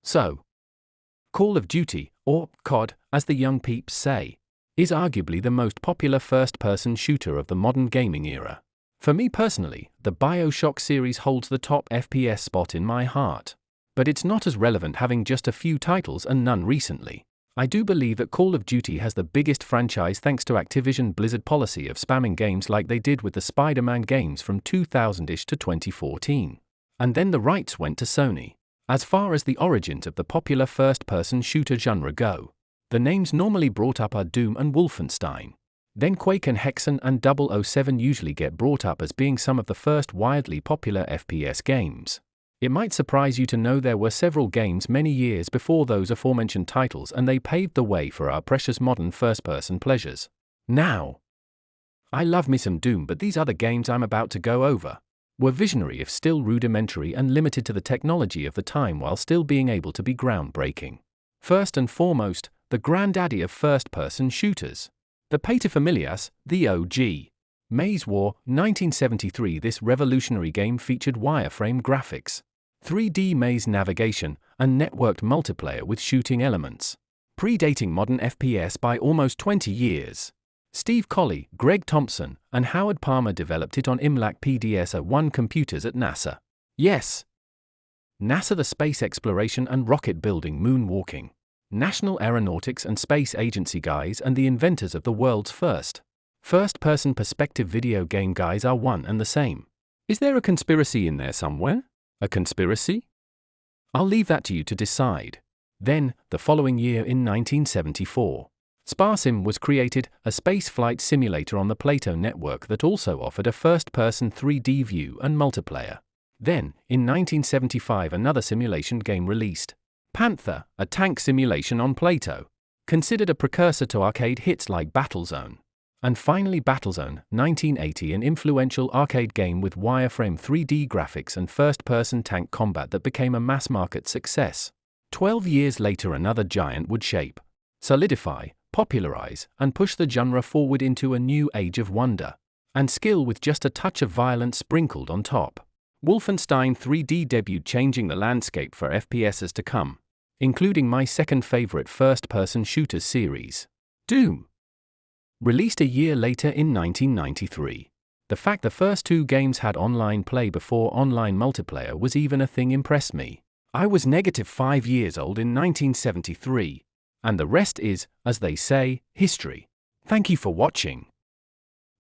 So, Call of Duty, or COD, as the young peeps say, is arguably the most popular first-person shooter of the modern gaming era. For me personally, the BioShock series holds the top FPS spot in my heart. But it's not as relevant having just a few titles and none recently. I do believe that Call of Duty has the biggest franchise thanks to Activision Blizzard policy of spamming games like they did with the Spider-Man games from 2000-ish to 2014. And then the rights went to Sony. As far as the origins of the popular first-person shooter genre go, the names normally brought up are Doom and Wolfenstein. Then Quake and Hexen and 007 usually get brought up as being some of the first wildly popular FPS games. It might surprise you to know there were several games many years before those aforementioned titles, and they paved the way for our precious modern first-person pleasures. Now, I love me some Doom, but these other games I'm about to go over were visionary if still rudimentary and limited to the technology of the time while still being able to be groundbreaking. First and foremost, the granddaddy of first-person shooters. The paterfamilias, the OG. Maze War, 1973. This revolutionary game featured wireframe graphics, 3D maze navigation, and networked multiplayer with shooting elements. Predating modern FPS by almost 20 years. Steve Colley, Greg Thompson, and Howard Palmer developed it on IMLAC PDS-01 computers at NASA. Yes, NASA, the space exploration and rocket building, moonwalking, National Aeronautics and Space Agency guys, and the inventors of the world's first-person perspective video game guys are one and the same. Is there a conspiracy in there somewhere? A conspiracy? I'll leave that to you to decide. Then, the following year in 1974, SparSim was created, a spaceflight simulator on the Plato network that also offered a first-person 3D view and multiplayer. Then, in 1975, another simulation game released, Panther, a tank simulation on Plato, considered a precursor to arcade hits like Battlezone. And finally Battlezone, 1980, an influential arcade game with wireframe 3D graphics and first-person tank combat that became a mass-market success. 12 years later, another giant would shape, solidify, popularize, and push the genre forward into a new age of wonder and skill with just a touch of violence sprinkled on top. Wolfenstein 3D debuted, changing the landscape for FPSs to come, including my second favorite first-person shooter series, Doom. Released a year later in 1993. The fact the first two games had online play before online multiplayer was even a thing impressed me. I was -5 years old in 1973, and the rest is, as they say, history. Thank you for watching.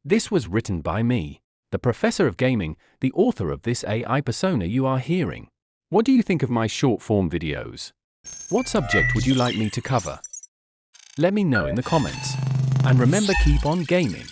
This was written by me, the professor of gaming, the author of this AI persona you are hearing. What do you think of my short-form videos? What subject would you like me to cover? Let me know in the comments. And remember, keep on gaming.